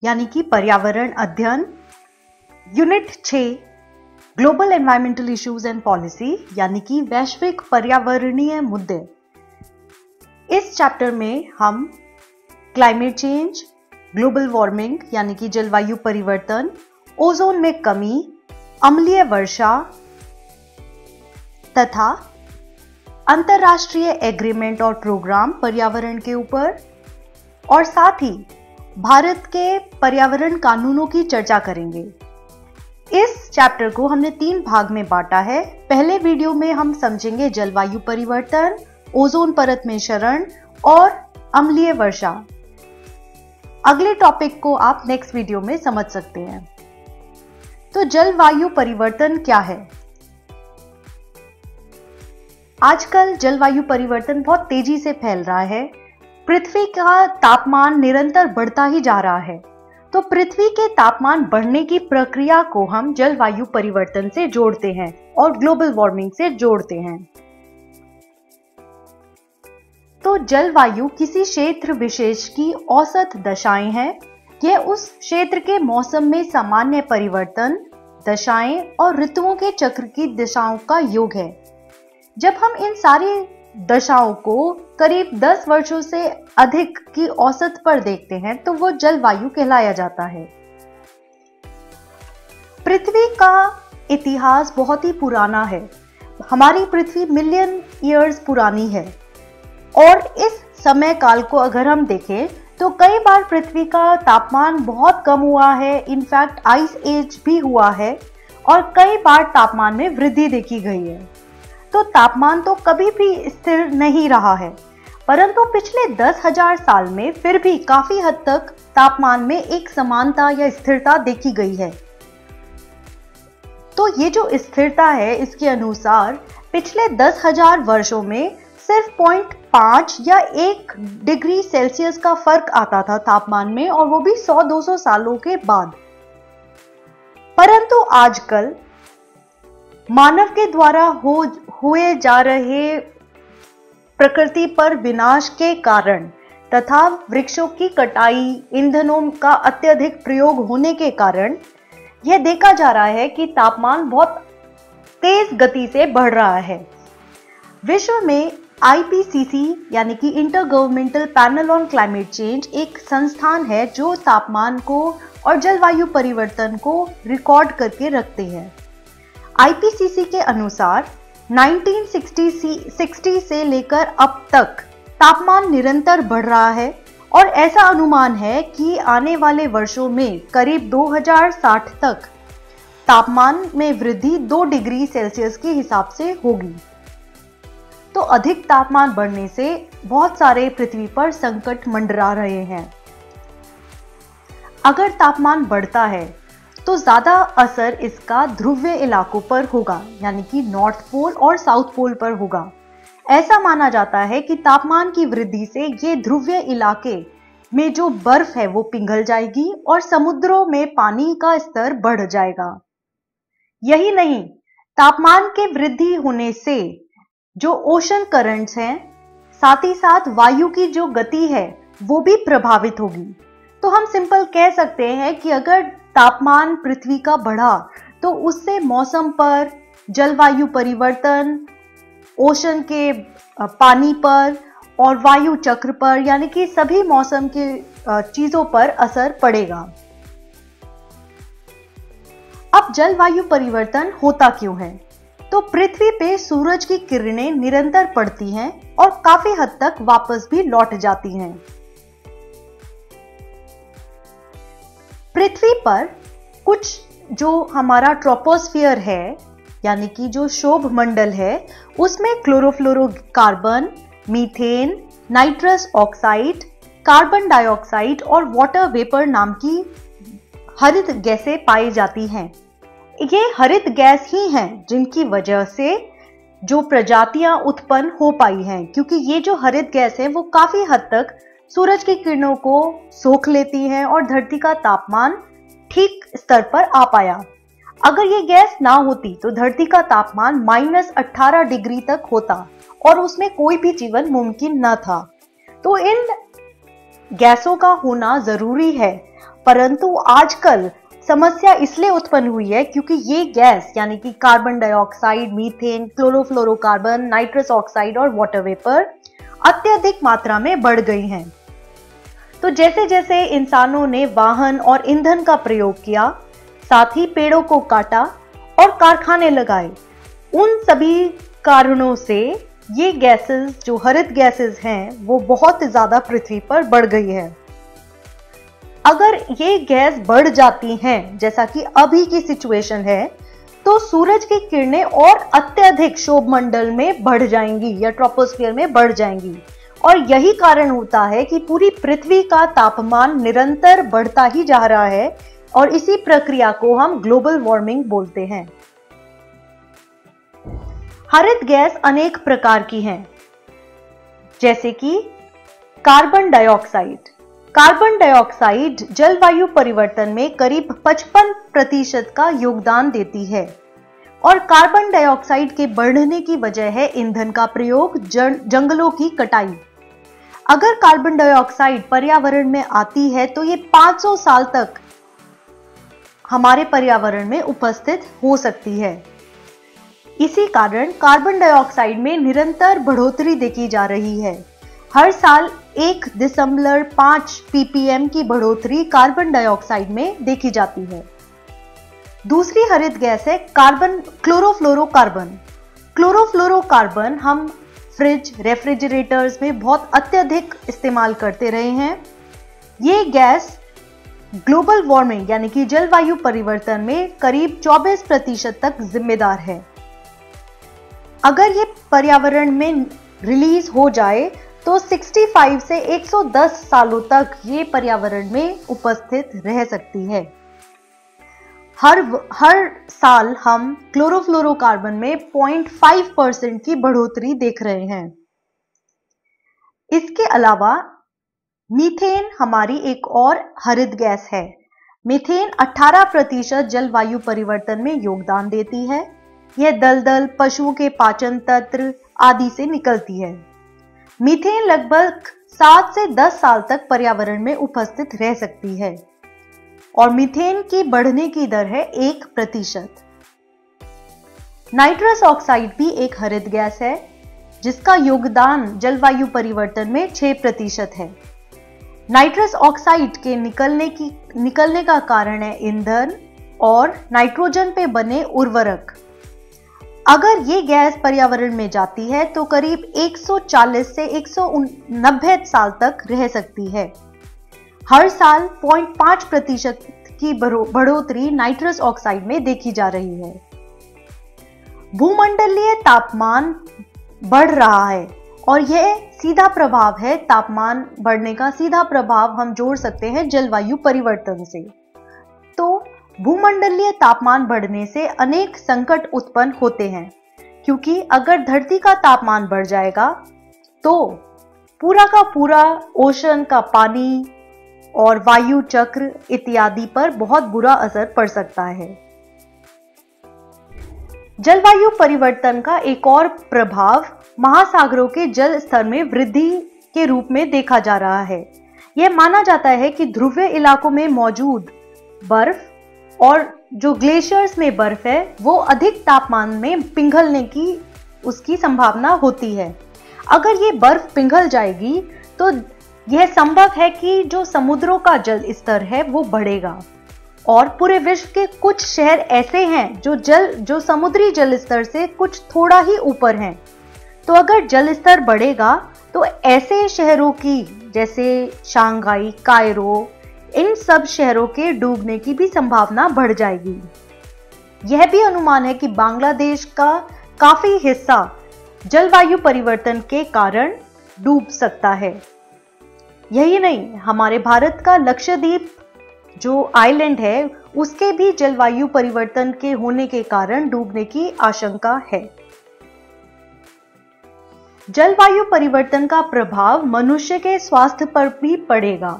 यानी कि पर्यावरण अध्ययन, unit 6 global environmental issues and policy यानी कि वैश्विक पर्यावरणीय मुद्दे। इस चैप्टर में हम क्लाइमेट चेंज, ग्लोबल वार्मिंग यानी कि जलवायु परिवर्तन, ओजोन में कमी, अम्लीय वर्षा तथा अंतरराष्ट्रीय एग्रीमेंट और प्रोग्राम पर्यावरण के ऊपर और साथ ही भारत के पर्यावरण कानूनों की चर्चा करेंगे। इस चैप्टर को हमने 3 भाग में बांटा है। पहले वीडियो में हम समझेंगे जलवायु परिवर्तन, ओजोन परत में क्षरण और अम्लीय वर्षा। अगले टॉपिक को आप नेक्स्ट वीडियो में समझ सकते हैं। तो जलवायु परिवर्तन क्या है? आजकल जलवायु परिवर्तन बहुत तेजी से फैल रहा है। पृथ्वी का तापमान निरंतर बढ़ता ही जा रहा है। तो पृथ्वी के तापमान बढ़ने की प्रक्रिया को हम जलवायु परिवर्तन से जोड़ते हैं और ग्लोबल वार्मिंग से जोड़ते हैं। तो जलवायु किसी क्षेत्र विशेष की औसत दशाएं हैं। यह उस क्षेत्र के मौसम में सामान्य परिवर्तन, दशाएं और ऋतुओं के चक्र की दिशाओं का योग है। जब हम इन सारी दशाओं को करीब 10 वर्षों से अधिक की औसत पर देखते हैं तो वो जलवायु कहलाया जाता है। पृथ्वी का इतिहास बहुत ही पुराना है। हमारी पृथ्वी मिलियन ईयर्स पुरानी है और इस समय काल को अगर हम देखें तो कई बार पृथ्वी का तापमान बहुत कम हुआ है। इनफैक्ट आइस एज भी हुआ है और कई बार तापमान में वृद्धि देखी गई है। तो तापमान तो कभी भी स्थिर नहीं रहा है, परंतु पिछले 10,000 साल में फिर भी काफी हद तक तापमान में एक समानता या स्थिरता देखी गई है। तो ये जो स्थिरता है, इसके अनुसार पिछले 10,000 वर्षों में सिर्फ 0.5 या 1 डिग्री सेल्सियस का फर्क आता था तापमान में, और वो भी 100-200 सालों के बाद। परंतु आजकल मानव के द्वारा हुए जा रहे प्रकृति पर विनाश के कारण तथा वृक्षों की कटाई, ईंधनों का अत्यधिक प्रयोग होने के कारण यह देखा जा रहा है कि तापमान बहुत तेज गति से बढ़ रहा है। विश्व में IPCC यानी कि inter governmental panel on climate change एक संस्थान है जो तापमान को और जलवायु परिवर्तन को रिकॉर्ड करके रखते हैं। IPCC के अनुसार 1960 से लेकर अब तक तापमान निरंतर बढ़ रहा है और ऐसा अनुमान है कि आने वाले वर्षों में करीब 2060 तक तापमान में वृद्धि 2 डिग्री सेल्सियस के हिसाब से होगी। तो अधिक तापमान बढ़ने से बहुत सारे पृथ्वी पर संकट मंडरा रहे हैं। अगर तापमान बढ़ता है तो ज्यादा असर इसका ध्रुवीय इलाकों पर होगा, यानी कि नॉर्थ पोल और साउथ पोल पर होगा। ऐसा माना जाता है कि तापमान की वृद्धि से ये ध्रुवीय इलाके में जो बर्फ है वो पिघल जाएगी और समुद्रों में पानी का स्तर बढ़ जाएगा। यही नहीं, तापमान के वृद्धि होने से जो ओशन करंट्स हैं, साथ ही साथ वायु की जो गति है वो भी प्रभावित होगी। तो हम सिंपल कह सकते हैं कि अगर तापमान पृथ्वी का बढ़ा तो उससे मौसम पर, जलवायु परिवर्तन, ओशन के पानी पर और वायु चक्र पर, यानी कि सभी मौसम के चीजों पर असर पड़ेगा। अब जलवायु परिवर्तन होता क्यों है? तो पृथ्वी पे सूरज की किरणें निरंतर पड़ती हैं और काफी हद तक वापस भी लौट जाती हैं। पृथ्वी पर कुछ जो हमारा ट्रोपोस्फियर है, यानी कि जो शोभ मंडल है, उसमें chlorofluorocarbon, methane, nitrous oxide, carbon dioxide और वाटर वेपर नाम की हरित गैसें पाई जाती हैं। ये हरित गैस ही हैं जिनकी वजह से जो प्रजातियां उत्पन्न हो पाई हैं, क्योंकि ये जो हरित गैस है वो काफी हद तक सूरज की किरणों को सोख लेती हैं और धरती का तापमान ठीक स्तर पर आ पाया। अगर ये गैस ना होती तो धरती का तापमान -18 डिग्री तक होता और उसमें कोई भी जीवन मुमकिन न था। तो इन गैसों का होना जरूरी है परंतु आजकल समस्या इसलिए उत्पन्न हुई है क्योंकि ये गैस यानी कि carbon dioxide, methane, chlorofluorocarbon, nitrous oxide और वाटर वेपर अत्यधिक मात्रा में बढ़ गई हैं। तो जैसे जैसे इंसानों ने वाहन और ईंधन का प्रयोग किया, साथ ही पेड़ों को काटा और कारखाने लगाए, उन सभी कारणों से ये गैसेस जो हरित गैसेस हैं वो बहुत ज्यादा पृथ्वी पर बढ़ गई है। अगर ये गैस बढ़ जाती हैं, जैसा कि अभी की सिचुएशन है, तो सूरज की किरणें और अत्यधिक शोभमंडल में बढ़ जाएंगी या ट्रोपोस्फियर में बढ़ जाएंगी, और यही कारण होता है कि पूरी पृथ्वी का तापमान निरंतर बढ़ता ही जा रहा है, और इसी प्रक्रिया को हम ग्लोबल वार्मिंग बोलते हैं। हरित गैस अनेक प्रकार की हैं, जैसे कि कार्बन डाइऑक्साइड। कार्बन डाइऑक्साइड जलवायु परिवर्तन में करीब 55% का योगदान देती है, और कार्बन डाइऑक्साइड के बढ़ने की वजह है ईंधन का प्रयोग, जंगलों की कटाई। अगर कार्बन डाइऑक्साइड पर्यावरण में आती है तो ये 500 साल तक हमारे पर्यावरण में उपस्थित हो सकती है। इसी कारण कार्बन डाइऑक्साइड में निरंतर बढ़ोतरी देखी जा रही है। हर साल 1.5 ppm की बढ़ोतरी कार्बन डाइऑक्साइड में देखी जाती है। दूसरी हरित गैस है क्लोरोफ्लोरोकार्बन। क्लोरोफ्लोरोकार्बन हम फ्रिज, रेफ्रिजरेटर्स में बहुत अत्यधिक इस्तेमाल करते रहे हैं। ये गैस ग्लोबल वार्मिंग यानी कि जलवायु परिवर्तन में करीब 24% तक जिम्मेदार है। अगर ये पर्यावरण में रिलीज हो जाए तो 65 से 110 सालों तक ये पर्यावरण में उपस्थित रह सकती है। हर साल हम क्लोरोफ्लोरोकार्बन में 0.5% की बढ़ोतरी देख रहे हैं। इसके अलावा मीथेन हमारी एक और हरित गैस है। मीथेन 18% जलवायु परिवर्तन में योगदान देती है। यह दलदल, पशुओं के पाचन तंत्र आदि से निकलती है। मीथेन लगभग 7 से 10 साल तक पर्यावरण में उपस्थित रह सकती है, और मीथेन की बढ़ने की दर है 1%। नाइट्रस ऑक्साइड भी एक हरित गैस है, जिसका योगदान जलवायु परिवर्तन में 6% है। नाइट्रस ऑक्साइड के निकलने का कारण है ईंधन और नाइट्रोजन पे बने उर्वरक। अगर ये गैस पर्यावरण में जाती है तो करीब 140 से 190 साल तक रह सकती है। हर साल 0.5% की बढ़ोतरी नाइट्रस ऑक्साइड में देखी जा रही है। भूमंडलीय तापमान बढ़ रहा है, और यह सीधा प्रभाव है, तापमान बढ़ने का सीधा प्रभाव हम जोड़ सकते हैं जलवायु परिवर्तन से। तो भूमंडलीय तापमान बढ़ने से अनेक संकट उत्पन्न होते हैं, क्योंकि अगर धरती का तापमान बढ़ जाएगा तो पूरा का पूरा ओशन का पानी और वायु चक्र इत्यादि पर बहुत बुरा असर पड़ सकता है। जलवायु परिवर्तन का एक और प्रभाव महासागरों के जल स्तर में वृद्धि के रूप में देखा जा रहा है। यह माना जाता है कि ध्रुवीय इलाकों में मौजूद बर्फ और जो ग्लेशियर्स में बर्फ है वो अधिक तापमान में पिघलने की उसकी संभावना होती है। अगर ये बर्फ पिघल जाएगी तो यह संभव है कि जो समुद्रों का जल स्तर है वो बढ़ेगा, और पूरे विश्व के कुछ शहर ऐसे हैं जो समुद्री जल स्तर से कुछ थोड़ा ही ऊपर हैं। तो अगर जल स्तर बढ़ेगा तो ऐसे शहरों की, जैसे शंघाई, कायरो, इन सब शहरों के डूबने की भी संभावना बढ़ जाएगी। यह भी अनुमान है कि बांग्लादेश का काफी हिस्सा जलवायु परिवर्तन के कारण डूब सकता है। यही नहीं, हमारे भारत का लक्षद्वीप जो आइलैंड है उसके भी जलवायु परिवर्तन के होने के कारण डूबने की आशंका है। जलवायु परिवर्तन का प्रभाव मनुष्य के स्वास्थ्य पर भी पड़ेगा।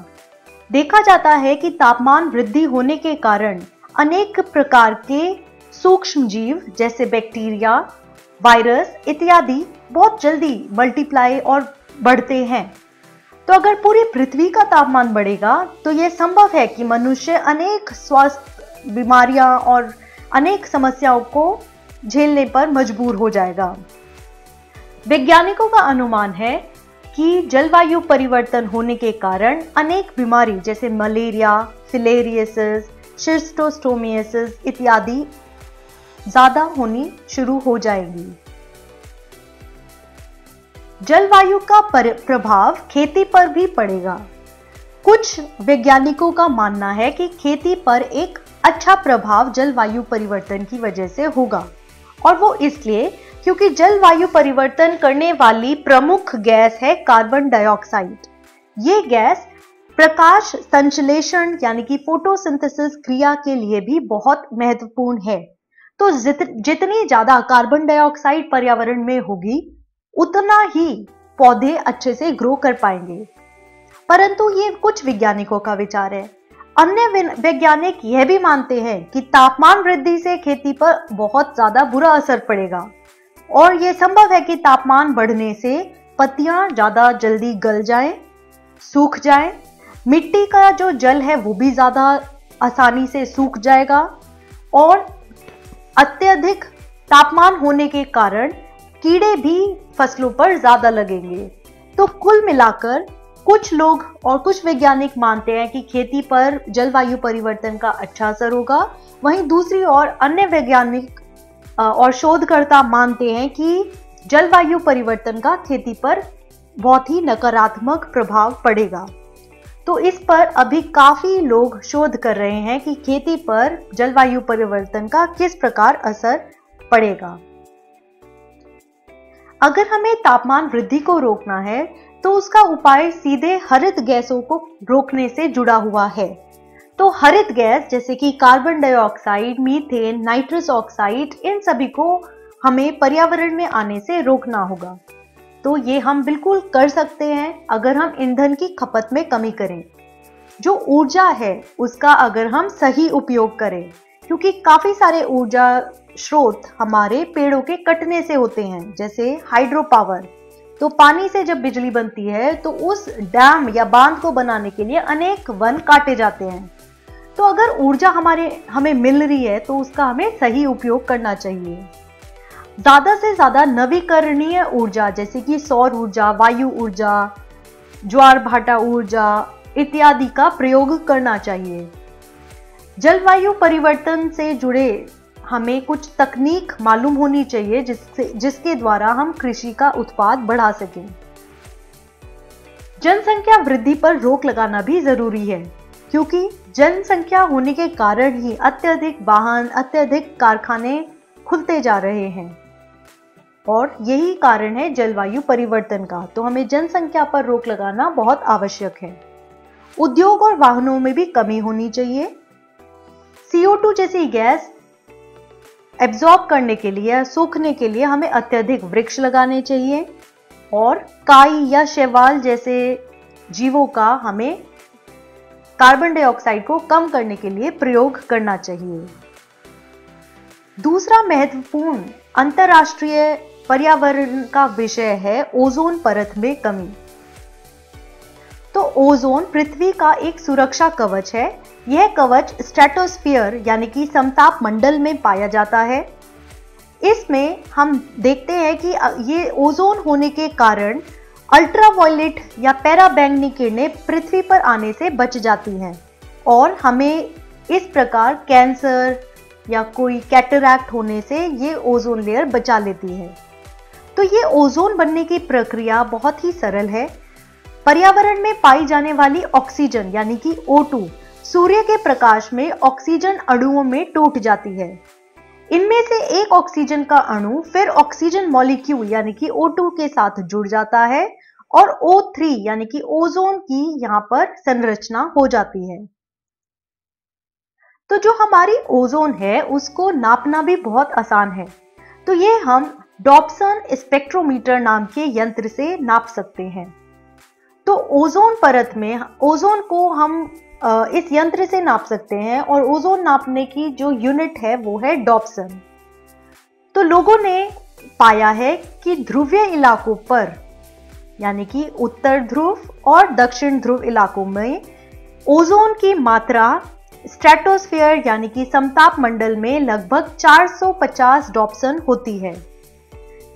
देखा जाता है कि तापमान वृद्धि होने के कारण अनेक प्रकार के सूक्ष्म जीव जैसे बैक्टीरिया, वायरस इत्यादि बहुत जल्दी मल्टीप्लाई और बढ़ते हैं। तो अगर पूरी पृथ्वी का तापमान बढ़ेगा तो यह संभव है कि मनुष्य अनेक स्वास्थ्य बीमारियां और अनेक समस्याओं को झेलने पर मजबूर हो जाएगा। वैज्ञानिकों का अनुमान है कि जलवायु परिवर्तन होने के कारण अनेक बीमारी जैसे मलेरिया, फिलेरियोसिस, शिस्टोस्टोमियासिस इत्यादि ज्यादा होनी शुरू हो जाएगी। जलवायु का प्रभाव खेती पर भी पड़ेगा। कुछ वैज्ञानिकों का मानना है कि खेती पर एक अच्छा प्रभाव जलवायु परिवर्तन की वजह से होगा, और वो इसलिए क्योंकि जलवायु परिवर्तन करने वाली प्रमुख गैस है कार्बन डाइऑक्साइड। ये गैस प्रकाश संश्लेषण यानी कि फोटोसिंथेसिस क्रिया के लिए भी बहुत महत्वपूर्ण है। तो जितनी ज्यादा कार्बन डाइऑक्साइड पर्यावरण में होगी उतना ही पौधे अच्छे से ग्रो कर पाएंगे। परंतु ये कुछ वैज्ञानिकों का विचार है। अन्य वैज्ञानिक यह भी मानते हैं कि तापमान वृद्धि से खेती पर बहुत ज्यादा बुरा असर पड़ेगा, और यह संभव है कि तापमान बढ़ने से पत्तियां ज्यादा जल्दी गल जाएं, सूख जाएं, मिट्टी का जो जल है वो भी ज्यादा आसानी से सूख जाएगा, और अत्यधिक तापमान होने के कारण कीड़े भी फसलों पर ज्यादा लगेंगे। तो कुल मिलाकर कुछ लोग और कुछ वैज्ञानिक मानते हैं कि खेती पर जलवायु परिवर्तन का अच्छा असर होगा, वहीं दूसरी ओर अन्य वैज्ञानिक और शोधकर्ता मानते हैं कि जलवायु परिवर्तन का खेती पर बहुत ही नकारात्मक प्रभाव पड़ेगा। तो इस पर अभी काफी लोग शोध कर रहे हैं कि खेती पर जलवायु परिवर्तन का किस प्रकार असर पड़ेगा। अगर हमें तापमान वृद्धि को रोकना है तो उसका उपाय सीधे हरित गैसों को रोकने से जुड़ा हुआ है। तो हरित गैस जैसे कि carbon dioxide, methane, nitrous oxide, इन सभी को हमें पर्यावरण में आने से रोकना होगा। तो ये हम बिल्कुल कर सकते हैं अगर हम ईंधन की खपत में कमी करें। जो ऊर्जा है उसका अगर हम सही उपयोग करें, क्योंकि काफी सारे ऊर्जा स्रोत हमारे पेड़ों के कटने से होते हैं, जैसे हाइड्रो पावर। तो पानी से जब बिजली बनती है तो उस डैम या बांध को बनाने के लिए अनेक वन काटे जाते हैं। तो अगर ऊर्जा हमें मिल रही है तो उसका हमें सही उपयोग करना चाहिए। ज्यादा से ज्यादा नवीकरणीय ऊर्जा जैसे कि सौर ऊर्जा, वायु ऊर्जा, ज्वार भाटा ऊर्जा इत्यादि का प्रयोग करना चाहिए। जलवायु परिवर्तन से जुड़े हमें कुछ तकनीक मालूम होनी चाहिए जिसके द्वारा हम कृषि का उत्पाद बढ़ा सकें। जनसंख्या वृद्धि पर रोक लगाना भी जरूरी है, क्योंकि जनसंख्या होने के कारण ही अत्यधिक वाहन, अत्यधिक कारखाने खुलते जा रहे हैं, और यही कारण है जलवायु परिवर्तन का। तो हमें जनसंख्या पर रोक लगाना बहुत आवश्यक है। उद्योग और वाहनों में भी कमी होनी चाहिए। CO2 जैसी गैस एब्जॉर्ब करने के लिए, सूखने के लिए हमें अत्यधिक वृक्ष लगाने चाहिए, और काई या शैवाल जैसे जीवों का हमें कार्बन डाइऑक्साइड को कम करने के लिए प्रयोग करना चाहिए। दूसरा महत्वपूर्ण अंतरराष्ट्रीय पर्यावरण का विषय है ओजोन परत में कमी। तो ओजोन पृथ्वी का एक सुरक्षा कवच है। यह कवच स्ट्रेटोस्फीयर यानी कि समताप मंडल में पाया जाता है। इसमें हम देखते हैं कि ये ओजोन होने के कारण अल्ट्रावायलेट या पैराबैंगनी किरणें पृथ्वी पर आने से बच जाती हैं, और हमें इस प्रकार कैंसर या कोई कैटरैक्ट होने से ये ओजोन लेयर बचा लेती है। तो ये ओजोन बनने की प्रक्रिया बहुत ही सरल है। पर्यावरण में पाई जाने वाली ऑक्सीजन यानी कि O2 सूर्य के प्रकाश में ऑक्सीजन अणुओं में टूट जाती है। इनमें से एक ऑक्सीजन का अणु फिर ऑक्सीजन मॉलिक्यूल यानी कि O2 के साथ जुड़ जाता है, और O3 यानी कि ओजोन की यहां पर संरचना हो जाती है। तो जो हमारी ओजोन है उसको नापना भी बहुत आसान है। तो ये हम डॉप्सन स्पेक्ट्रोमीटर नाम के यंत्र से नाप सकते हैं। तो ओजोन परत में ओजोन को हम इस यंत्र से नाप सकते हैं, और ओजोन नापने की जो यूनिट है वो है डॉप्सन। तो लोगों ने पाया है कि ध्रुवीय इलाकों पर यानी कि उत्तर ध्रुव और दक्षिण ध्रुव इलाकों में ओजोन की मात्रा स्ट्रेटोस्फीयर यानी कि समताप मंडल में लगभग 450 डॉप्सन होती है।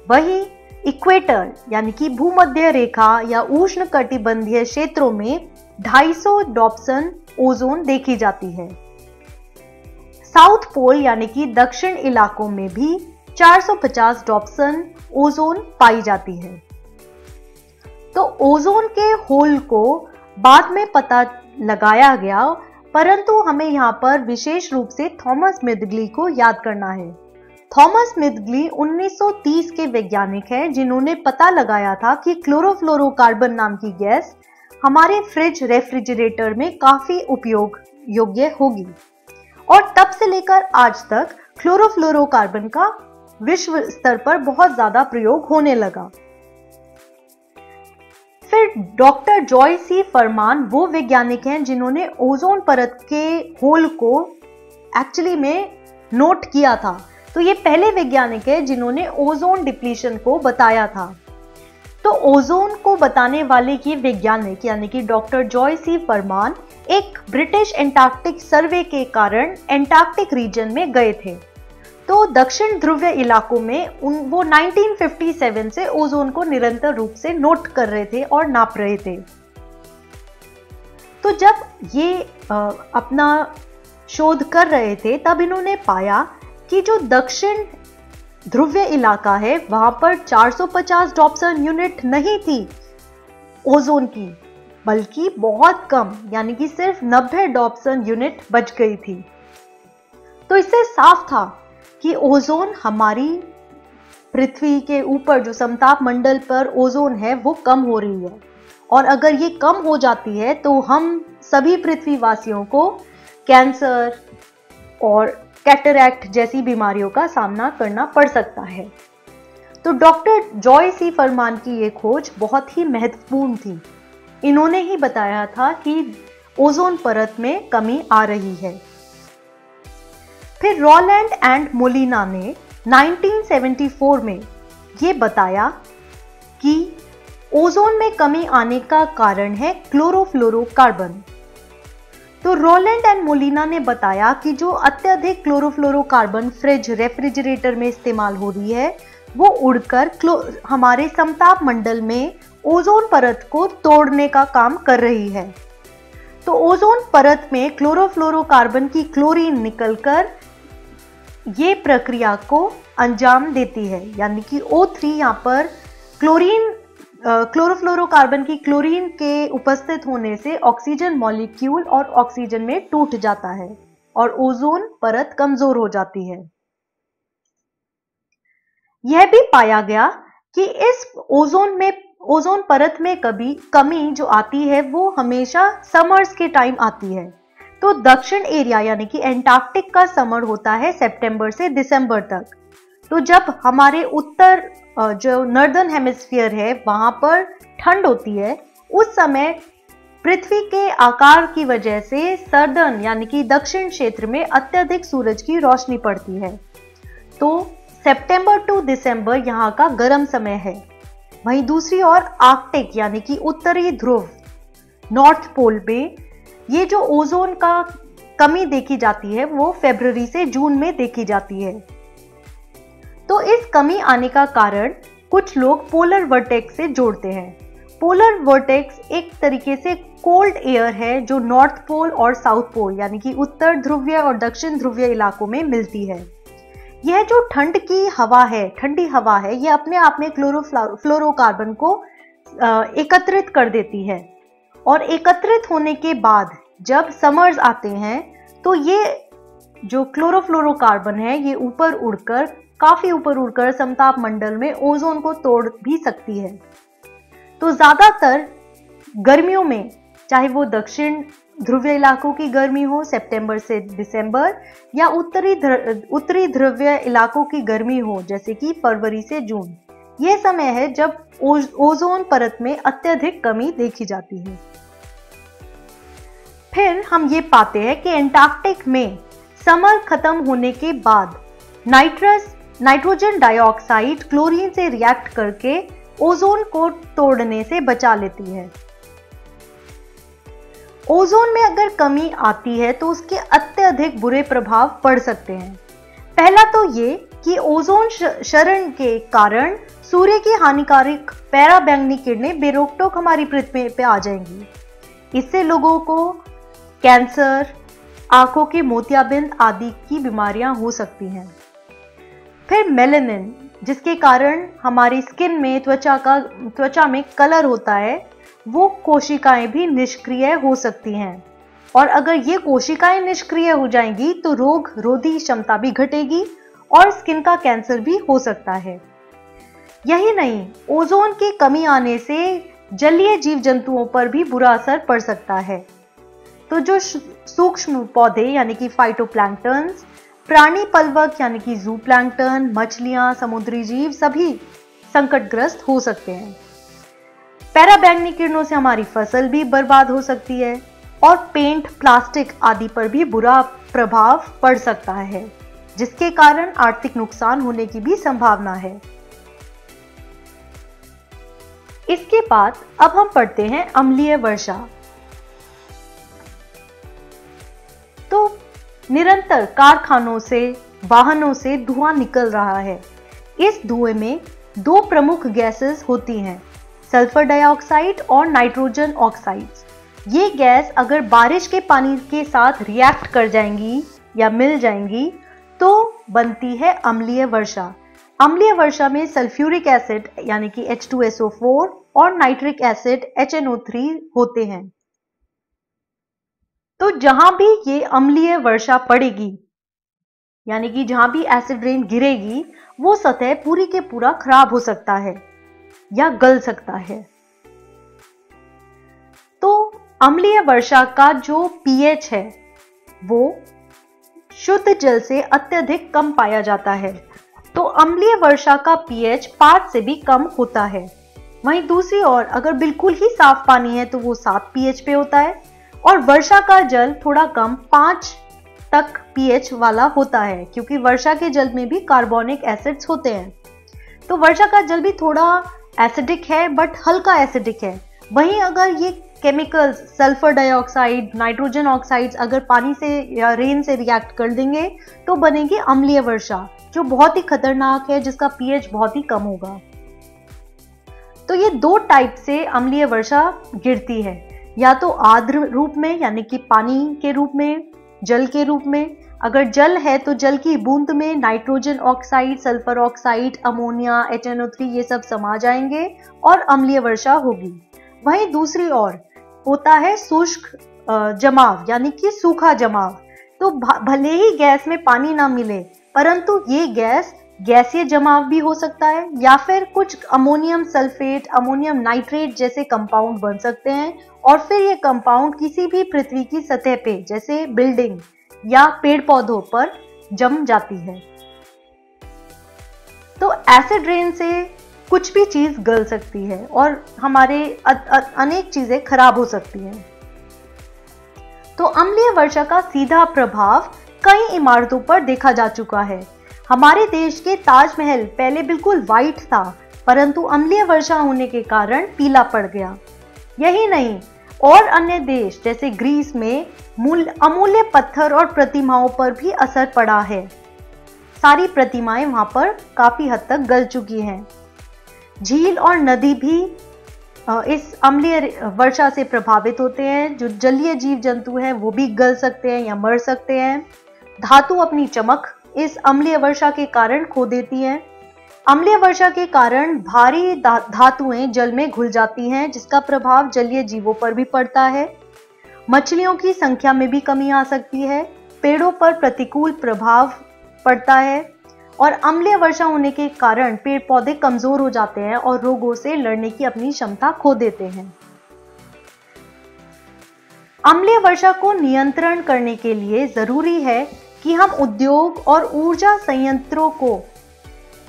वहीं इक्वेटर यानी कि भूमध्य रेखा या उष्णकटिबंधीय क्षेत्रों में 250 डॉप्सन ओजोन देखी जाती है। साउथ पोल यानी कि दक्षिण इलाकों में भी 450 डॉप्सन ओजोन पाई जाती है। तो ओजोन के होल को बाद में पता लगाया गया, परंतु हमें यहां पर विशेष रूप से थॉमस मिडग्ली को याद करना है। थॉमस मिडग्ली 1930 के वैज्ञानिक हैं जिन्होंने पता लगाया था कि क्लोरोफ्लोरोकार्बन नाम की गैस हमारे फ्रिज रेफ्रिजरेटर में काफी उपयोग योग्य होगी, और तब से लेकर आज तक क्लोरोफ्लोरोकार्बन का विश्व स्तर पर बहुत ज्यादा प्रयोग होने लगा। फिर डॉक्टर जॉय सी फरमान वो वैज्ञानिक हैं जिन्होंने ओजोन परत के होल को एक्चुअली में नोट किया था। तो ये पहले वैज्ञानिक है जिन्होंने ओजोन डिप्लीशन को बताया था। तो ओजोन को बताने वाले ये वैज्ञानिक यानी कि डॉक्टर जॉय सी फरमान एक ब्रिटिश एंटार्क्टिक सर्वे के कारण एंटार्क्टिक रीजन में गए थे। तो दक्षिण ध्रुवीय इलाकों में वो 1957 से ओजोन को निरंतर रूप से नोट कर रहे थे और नाप रहे थे। तो जब ये अपना शोध कर रहे थे तब इन्होंने पाया कि जो दक्षिण ध्रुवीय इलाका है वहां पर 450 डॉप्सन यूनिट नहीं थी ओजोन की, बल्कि बहुत कम यानी कि सिर्फ 90 डॉप्सन यूनिट बच गई थी। तो इससे साफ था कि ओजोन हमारी पृथ्वी के ऊपर जो समताप मंडल पर ओजोन है वो कम हो रही है, और अगर ये कम हो जाती है तो हम सभी पृथ्वीवासियों को कैंसर और कैटरैक्ट जैसी बीमारियों का सामना करना पड़ सकता है। तो डॉक्टर जॉय सी फरमान की ये खोज बहुत ही महत्वपूर्ण थी। इन्होंने ही बताया था कि ओजोन परत में कमी आ रही है। फिर रॉलैंड एंड मोलिना ने 1974 में ये बताया कि ओजोन में कमी आने का कारण है क्लोरोफ्लोरोकार्बन। तो रॉलैंड एंड मोलिना ने बताया कि जो अत्यधिक क्लोरोफ्लोरोकार्बन फ्रिज रेफ्रिजरेटर में इस्तेमाल हो रही है वो उड़कर हमारे समताप मंडल में ओजोन परत को तोड़ने का काम कर रही है। तो ओजोन परत में क्लोरोफ्लोरोकार्बन की क्लोरीन निकलकर ये प्रक्रिया को अंजाम देती है, यानी कि O3 यहाँ पर क्लोरोफ्लोरोकार्बन की क्लोरीन के उपस्थित होने से ऑक्सीजन मॉलिक्यूल और ऑक्सीजन में टूट जाता है और ओजोन परत कमजोर हो जाती है। यह भी पाया गया कि इस ओजोन परत में कमी जो आती है वो हमेशा समर्स के टाइम आती है। तो दक्षिण एरिया यानी कि एंटार्क्टिक का समर होता है सितंबर से दिसंबर तक। तो जब हमारे उत्तर जो नॉर्दर्न हेमिस्फीयर है वहां पर ठंड होती है, उस समय पृथ्वी के आकार की वजह से सर्दर्न यानी कि दक्षिण क्षेत्र में अत्यधिक सूरज की रोशनी पड़ती है। तो सितंबर टू दिसंबर यहाँ का गर्म समय है। वहीं दूसरी ओर आर्कटिक यानी कि उत्तरी ध्रुव नॉर्थ पोल में ये जो ओजोन का कमी देखी जाती है वो फरवरी से जून में देखी जाती है। तो इस कमी आने का कारण कुछ लोग पोलर वर्टेक्स से जोड़ते हैं। पोलर वर्टेक्स एक तरीके से कोल्ड एयर है जो नॉर्थ पोल और साउथ पोल यानी कि उत्तर ध्रुवीय और दक्षिण ध्रुवीय इलाकों में मिलती है। यह जो ठंडी हवा है, यह अपने आप में क्लोरोफ्लोरोकार्बन को एकत्रित कर देती है, और एकत्रित होने के बाद जब समर्स आते हैं तो ये जो क्लोरोफ्लोरोकार्बन है ये काफी ऊपर उड़कर समताप मंडल में ओजोन को तोड़ भी सकती है। तो ज्यादातर गर्मियों में, चाहे वो दक्षिण ध्रुवीय इलाकों की गर्मी हो सितंबर से दिसंबर, या उत्तरी ध्रुवीय इलाकों की गर्मी हो जैसे कि फरवरी से जून, यह समय है जब ओजोन परत में अत्यधिक कमी देखी जाती है। फिर हम ये पाते हैं कि एंटार्क्टिक में समर खत्म होने के बाद नाइट्रोजन डाइऑक्साइड क्लोरीन से रिएक्ट करके ओजोन को तोड़ने से बचा लेती है। ओजोन में अगर कमी आती है तो उसके अत्यधिक बुरे प्रभाव पड़ सकते हैं। पहला तो ये कि ओजोन क्षरण के कारण सूर्य की हानिकारक पराबैंगनी किरणें बेरोक-टोक हमारी पृथ्वी पे आ जाएंगी। इससे लोगों को कैंसर, आंखों के मोतियाबिंद आदि की बीमारियां हो सकती हैं। फिर मेलानिन, जिसके कारण हमारी स्किन में त्वचा में कलर होता है, वो कोशिकाएं भी निष्क्रिय हो सकती हैं। और अगर ये कोशिकाएं निष्क्रिय हो जाएंगी तो रोग रोधी क्षमता भी घटेगी और स्किन का कैंसर भी हो सकता है। यही नहीं, ओजोन की कमी आने से जलीय जीव जंतुओं पर भी बुरा असर पड़ सकता है। तो जो सूक्ष्म पौधे यानी कि फाइटोप्लैंक्टन्स, प्राणी पलवक यानी कि जूप्लैंक्टन, मछलियां, समुद्री जीव सभी संकटग्रस्त हो सकते हैं। पराबैंगनी किरणों से हमारी फसल भी बर्बाद हो सकती है और पेंट, प्लास्टिक आदि पर भी बुरा प्रभाव पड़ सकता है, जिसके कारण आर्थिक नुकसान होने की भी संभावना है। इसके बाद अब हम पढ़ते हैं अम्लीय वर्षा। तो निरंतर कारखानों से, वाहनों से धुआं निकल रहा है। इस धुएं में दो प्रमुख गैसेस होती हैं, सल्फर डाइऑक्साइड और नाइट्रोजन ऑक्साइड्स। ये गैस अगर बारिश के पानी के साथ रिएक्ट कर जाएंगी या मिल जाएंगी तो बनती है अम्लीय वर्षा। अम्लीय वर्षा में सल्फ्यूरिक एसिड यानी कि H2SO4 और नाइट्रिक एसिड HNO3 होते हैं। तो जहां भी ये अम्लीय वर्षा पड़ेगी यानी कि जहां भी एसिड रेन गिरेगी, वो सतह पूरी के पूरा खराब हो सकता है या गल सकता है। तो अम्लीय वर्षा का जो pH है वो शुद्ध जल से अत्यधिक कम पाया जाता है। तो अम्लीय वर्षा का pH 5 से भी कम होता है। वहीं दूसरी ओर अगर बिल्कुल ही साफ पानी है तो वो 7 pH पे होता है और वर्षा का जल थोड़ा कम 5 तक pH वाला होता है, क्योंकि वर्षा के जल में भी कार्बोनिक एसिड्स होते हैं। तो वर्षा का जल भी थोड़ा एसिडिक है, बट हल्का एसिडिक है। वहीं अगर ये chemicals sulphur dioxide, nitrogen oxides अगर पानी से या रेन से रिएक्ट कर देंगे तो बनेगी अम्लीय वर्षा, जो बहुत ही खतरनाक है, जिसका pH बहुत ही कम होगा। तो ये दो टाइप से अम्लीय वर्षा गिरती है, या तो आर्द्र रूप में यानी कि पानी के रूप में, जल के रूप में। अगर जल है तो जल की बूंद में nitrogen oxide, sulphur oxide, ammonia, HNO3 ये सब समा जाएंगे और अम्लीय वर्षा होगी। वहीं दूसरी ओर होता है शुष्क जमाव यानी कि सूखा जमाव। तो भले ही गैस में पानी ना मिले, परंतु ये गैसीय जमाव भी हो सकता है, या फिर कुछ अमोनियम सल्फेट, अमोनियम नाइट्रेट जैसे कंपाउंड बन सकते हैं और फिर ये कंपाउंड किसी भी पृथ्वी की सतह पे जैसे बिल्डिंग या पेड़ पौधों पर जम जाती है। तो एसिड रेन से कुछ भी चीज गल सकती है और हमारे अनेक चीजें खराब हो सकती हैं। तो अम्लीय वर्षा का सीधा प्रभाव कई इमारतों पर देखा जा चुका है। हमारे देश के ताजमहल पहले बिल्कुल व्हाइट था, परंतु अम्लीय वर्षा होने के कारण पीला पड़ गया। यही नहीं, और अन्य देश जैसे ग्रीस में अमूल्य पत्थर और प्रतिमाओं पर भी असर पड़ा है। सारी प्रतिमाएं वहां पर काफी हद तक गल चुकी हैं। झील और नदी भी इस अम्लीय वर्षा से प्रभावित होते हैं। जो जलीय जीव जंतु हैं वो भी गल सकते हैं या मर सकते हैं। धातु अपनी चमक इस अम्लीय वर्षा के कारण खो देती हैं। अम्लीय वर्षा के कारण भारी धातुएं जल में घुल जाती हैं, जिसका प्रभाव जलीय जीवों पर भी पड़ता है। मछलियों की संख्या में भी कमी आ सकती है। पेड़ों पर प्रतिकूल प्रभाव पड़ता है और अम्लीय वर्षा होने के कारण पेड़ पौधे कमजोर हो जाते हैं और रोगों से लड़ने की अपनी क्षमता खो देते हैं। अम्लीय वर्षा को नियंत्रण करने के लिए जरूरी है कि हम उद्योग और ऊर्जा संयंत्रों को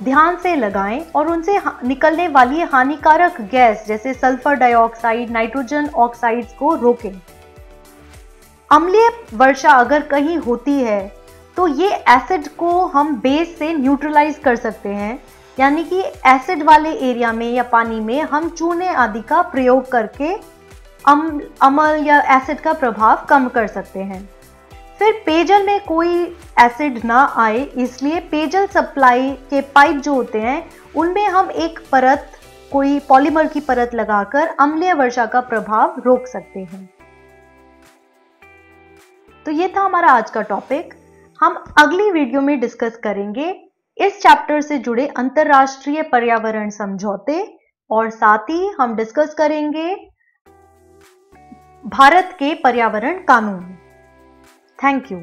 ध्यान से लगाएं और उनसे निकलने वाली हानिकारक गैस जैसे सल्फर डाइऑक्साइड, नाइट्रोजन ऑक्साइड्स को रोकें। अम्लीय वर्षा अगर कहीं होती है तो ये एसिड को हम बेस से न्यूट्रलाइज कर सकते हैं, यानी कि एसिड वाले एरिया में या पानी में हम चूने आदि का प्रयोग करके अम्ल या एसिड का प्रभाव कम कर सकते हैं। फिर पेयजल में कोई एसिड ना आए इसलिए पेयजल सप्लाई के पाइप जो होते हैं उनमें हम एक परत, कोई पॉलीमर की परत लगाकर अम्लीय वर्षा का प्रभाव रोक सकते हैं। तो ये था हमारा आज का टॉपिक। हम अगली वीडियो में डिस्कस करेंगे इस चैप्टर से जुड़े अंतरराष्ट्रीय पर्यावरण समझौते और साथ ही हम डिस्कस करेंगे भारत के पर्यावरण कानून। Thank you.